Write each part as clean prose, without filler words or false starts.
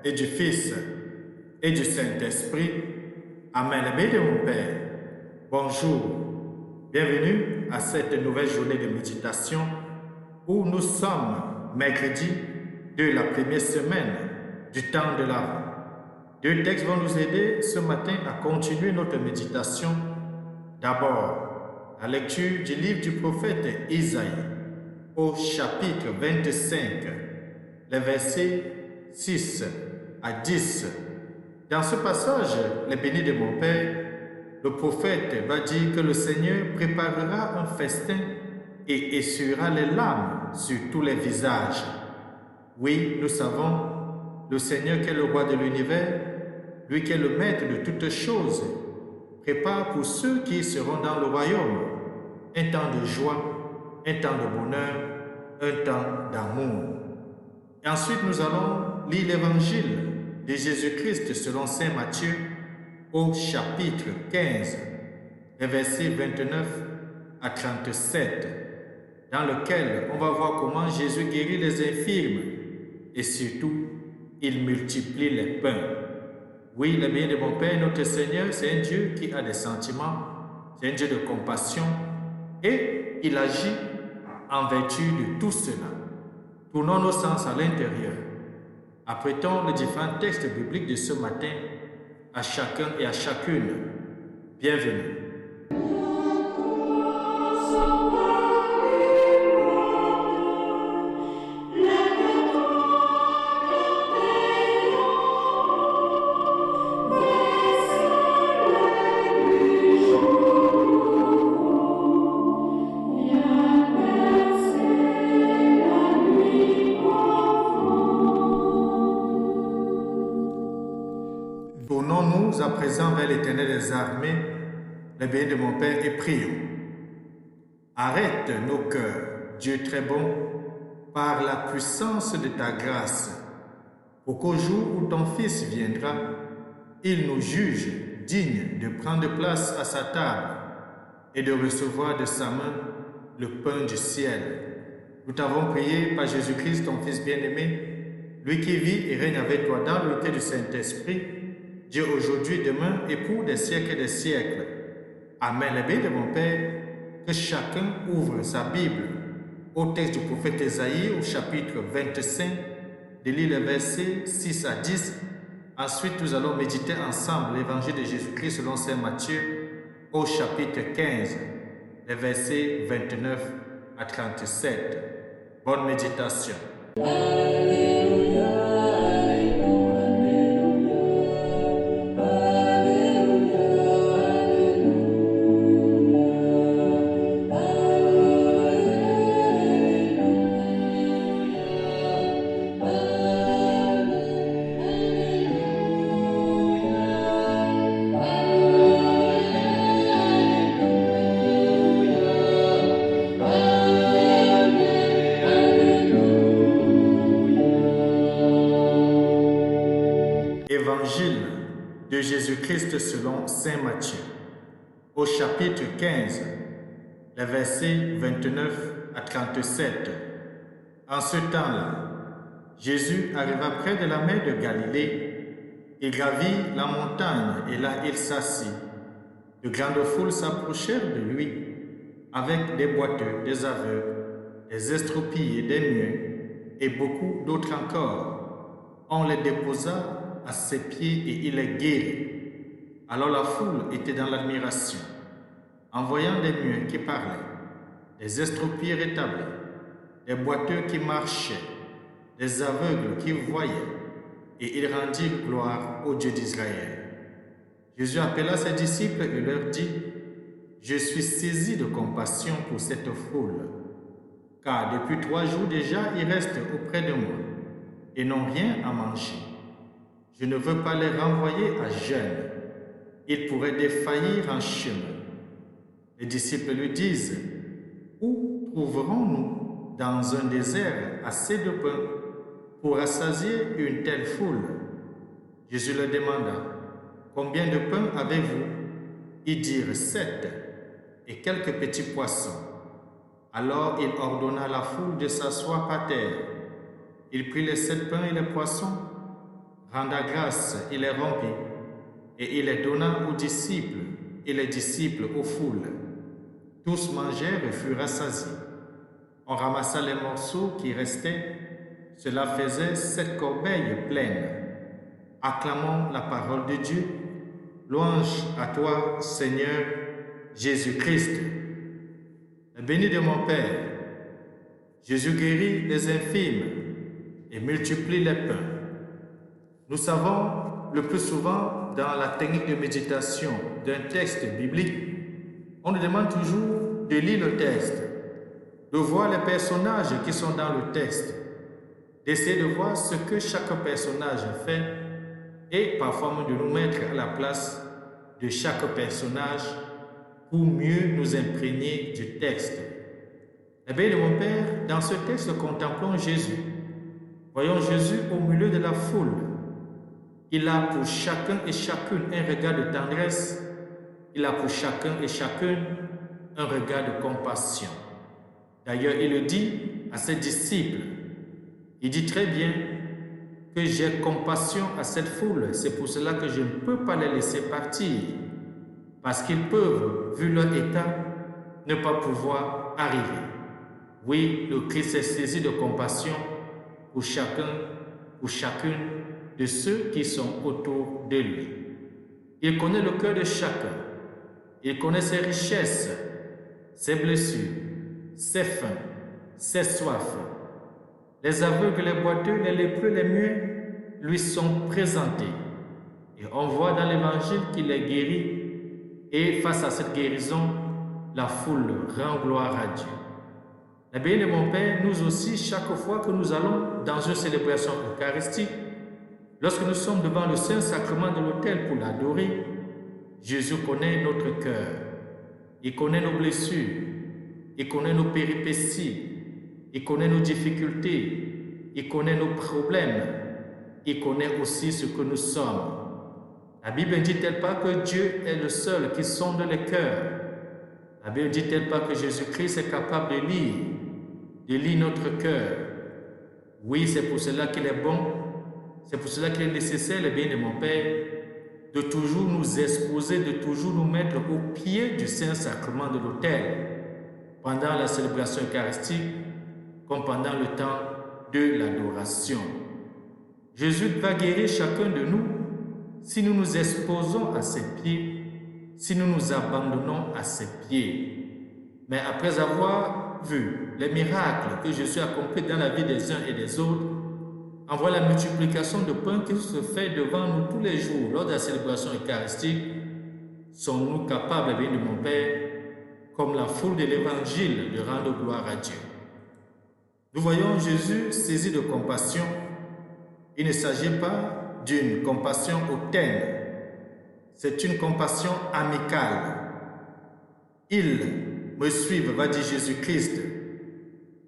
et du Fils et du Saint-Esprit. Amen. La paix de mon Père. Bonjour. Bienvenue à cette nouvelle journée de méditation où nous sommes mercredi de la première semaine du temps de l'Avent. Deux textes vont nous aider ce matin à continuer notre méditation. D'abord, la lecture du livre du prophète Isaïe au chapitre 25, les versets 6 à 10. Dans ce passage, les bénis de mon Père, le prophète va dire que le Seigneur préparera un festin et essuiera les larmes sur tous les visages. Oui, nous savons, le Seigneur qui est le roi de l'univers, lui qui est le maître de toutes choses, prépare pour ceux qui seront dans le royaume un temps de joie, un temps de bonheur, un temps d'amour. Et ensuite, nous allons lire l'évangile de Jésus-Christ selon saint Matthieu au chapitre 15, les versets 29 à 37, dans lequel on va voir comment Jésus guérit les infirmes et surtout, il multiplie les pains. Oui, le bien de mon Père, notre Seigneur, c'est un Dieu qui a des sentiments, c'est un Dieu de compassion et il agit en vertu de tout cela. Tournons nos sens à l'intérieur. Apprêtons les différents textes bibliques de ce matin à chacun et à chacune. Bienvenue. Tournons-nous à présent vers l'Éternel des armées, le bien de mon Père, et prions. Arrête nos cœurs, Dieu très bon, par la puissance de ta grâce, pour qu'au jour où ton Fils viendra, il nous juge dignes de prendre place à sa table et de recevoir de sa main le pain du ciel. Nous t'avons prié par Jésus-Christ, ton Fils bien-aimé, lui qui vit et règne avec toi dans l'unité du Saint-Esprit, Dieu aujourd'hui, demain et pour des siècles et des siècles. Amen. Le bien de mon Père, que chacun ouvre sa Bible au texte du prophète Isaïe au chapitre 25, de lire les versets 6 à 10. Ensuite, nous allons méditer ensemble l'évangile de Jésus-Christ selon saint Matthieu au chapitre 15, les versets 29 à 37. Bonne méditation. Évangile de Jésus-Christ selon saint Matthieu, au chapitre 15, les versets 29 à 37. En ce temps-là, Jésus arriva près de la mer de Galilée. Il gravit la montagne et là il s'assit. De grandes foules s'approchèrent de lui, avec des boiteux, des aveugles, des estropiés, des muets et beaucoup d'autres encore. On les déposa à ses pieds et il les guérit. Alors la foule était dans l'admiration, en voyant des muets qui parlaient, des estropiés rétablis, des boiteux qui marchaient, des aveugles qui voyaient, et ils rendirent gloire au Dieu d'Israël. Jésus appela ses disciples et leur dit, « Je suis saisi de compassion pour cette foule, car depuis 3 jours déjà ils restent auprès de moi et n'ont rien à manger. Je ne veux pas les renvoyer à jeûne. Ils pourraient défaillir en chemin. » Les disciples lui disent, « Où trouverons-nous dans un désert assez de pain pour rassasier une telle foule ?» Jésus leur demanda, « Combien de pain avez-vous » Ils dirent 7 et quelques petits poissons. Alors il ordonna à la foule de s'asseoir par terre. Il prit les 7 pains et les poissons, rendant grâce, il les rompit, et il les donna aux disciples, et les disciples aux foules. Tous mangèrent et furent rassasiés. On ramassa les morceaux qui restaient, cela faisait 7 corbeilles pleines. Acclamons la parole de Dieu. Louange à toi, Seigneur Jésus-Christ. Béni de mon Père, Jésus guérit les infirmes et multiplie les pains. Nous savons le plus souvent dans la technique de méditation d'un texte biblique, on nous demande toujours de lire le texte, de voir les personnages qui sont dans le texte, d'essayer de voir ce que chaque personnage fait et parfois même de nous mettre à la place de chaque personnage pour mieux nous imprégner du texte. Eh bien, mon Père, dans ce texte, contemplons Jésus. Voyons Jésus au milieu de la foule. Il a pour chacun et chacune un regard de tendresse. Il a pour chacun et chacune un regard de compassion. D'ailleurs, il le dit à ses disciples. Il dit très bien que j'ai compassion à cette foule. C'est pour cela que je ne peux pas les laisser partir. Parce qu'ils peuvent, vu leur état, ne pas pouvoir arriver. Oui, le Christ est saisi de compassion pour chacun, pour chacune de ceux qui sont autour de lui. Il connaît le cœur de chacun. Il connaît ses richesses, ses blessures, ses faims, ses soifs. Les aveugles, les boiteux, les lépreux, les muets lui sont présentés. Et on voit dans l'Évangile qu'il est guéri. Et face à cette guérison, la foule rend gloire à Dieu. Eh bien, mon Père, nous aussi, chaque fois que nous allons dans une célébration eucharistique, lorsque nous sommes devant le Saint-Sacrement de l'autel pour l'adorer, Jésus connaît notre cœur. Il connaît nos blessures. Il connaît nos péripéties. Il connaît nos difficultés. Il connaît nos problèmes. Il connaît aussi ce que nous sommes. La Bible ne dit-elle pas que Dieu est le seul qui sonde les cœurs? La Bible ne dit-elle pas que Jésus-Christ est capable de lire notre cœur? Oui, c'est pour cela qu'il est bon, c'est pour cela qu'il est nécessaire, le bien de mon Père, de toujours nous exposer, de toujours nous mettre au pied du Saint-Sacrement de l'autel, pendant la célébration eucharistique, comme pendant le temps de l'adoration. Jésus va guérir chacun de nous si nous nous exposons à ses pieds, si nous nous abandonnons à ses pieds. Mais après avoir vu les miracles que Jésus a accomplis dans la vie des uns et des autres, en voyant la multiplication de pains qui se fait devant nous tous les jours lors de la célébration eucharistique, sommes-nous capables, bien de mon Père, comme la foule de l'Évangile, de rendre gloire à Dieu? Nous voyons Jésus saisi de compassion. Il ne s'agit pas d'une compassion hautaine, c'est une compassion amicale. Ils me suivent, va dire Jésus-Christ.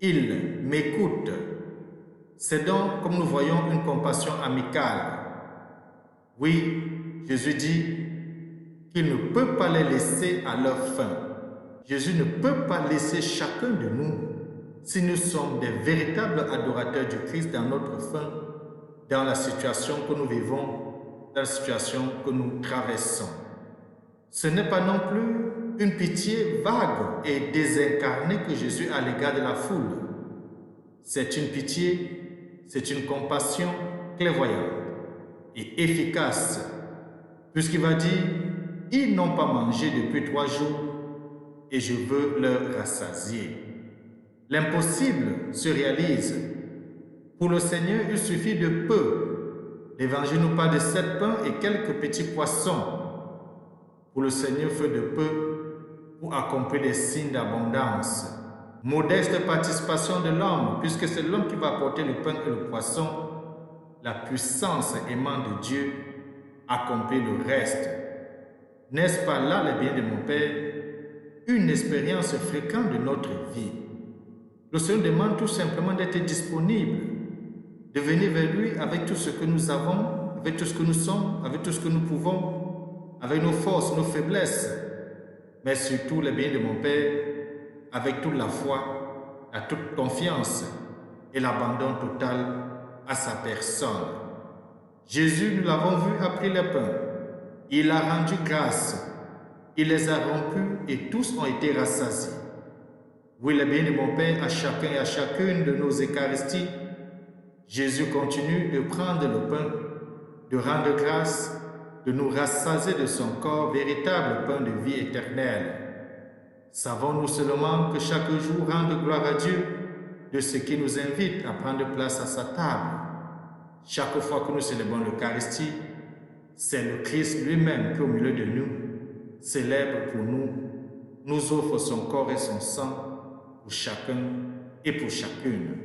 Ils m'écoutent. C'est donc, comme nous voyons, une compassion amicale. Oui, Jésus dit qu'il ne peut pas les laisser à leur faim. Jésus ne peut pas laisser chacun de nous, si nous sommes des véritables adorateurs du Christ dans notre faim, dans la situation que nous vivons, dans la situation que nous traversons. Ce n'est pas non plus une pitié vague et désincarnée que Jésus a à l'égard de la foule. C'est une pitié, c'est une compassion clairvoyante et efficace, puisqu'il va dire « Ils n'ont pas mangé depuis 3 jours et je veux leur rassasier. » L'impossible se réalise. Pour le Seigneur, il suffit de peu. L'Évangile nous parle de 7 pains et quelques petits poissons. Pour le Seigneur, il faut de peu pour accomplir des signes d'abondance. Modeste participation de l'homme, puisque c'est l'homme qui va apporter le pain et le poisson. La puissance aimante de Dieu accomplit le reste. N'est-ce pas là, le bien de mon Père, une expérience fréquente de notre vie? Le Seigneur demande tout simplement d'être disponible, de venir vers lui avec tout ce que nous avons, avec tout ce que nous sommes, avec tout ce que nous pouvons, avec nos forces, nos faiblesses, mais surtout le bien de mon Père, avec toute la foi, la toute confiance et l'abandon total à sa personne. Jésus, nous l'avons vu, a pris le pain. Il a rendu grâce. Il les a rompus et tous ont été rassasiés. Oui, le bien de mon Père, à chacun et à chacune de nos Eucharisties, Jésus continue de prendre le pain, de rendre grâce, de nous rassasier de son corps, véritable pain de vie éternelle. Savons-nous seulement que chaque jour rendre gloire à Dieu de ce qui nous invite à prendre place à sa table? Chaque fois que nous célébrons l'Eucharistie, c'est le Christ lui-même qui, au milieu de nous, célèbre pour nous, nous offre son corps et son sang pour chacun et pour chacune.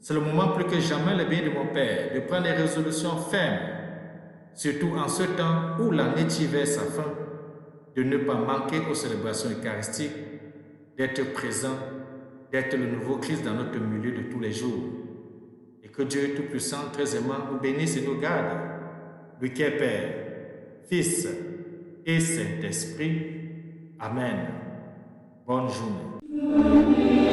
C'est le moment plus que jamais, le bien de mon Père, de prendre des résolutions fermes, surtout en ce temps où l'année tire vers sa fin, de ne pas manquer aux célébrations eucharistiques, d'être présent, d'être le nouveau Christ dans notre milieu de tous les jours. Et que Dieu Tout-Puissant, très aimant, nous bénisse et nous garde. Lui qui est Père, Fils et Saint-Esprit. Amen. Bonne journée.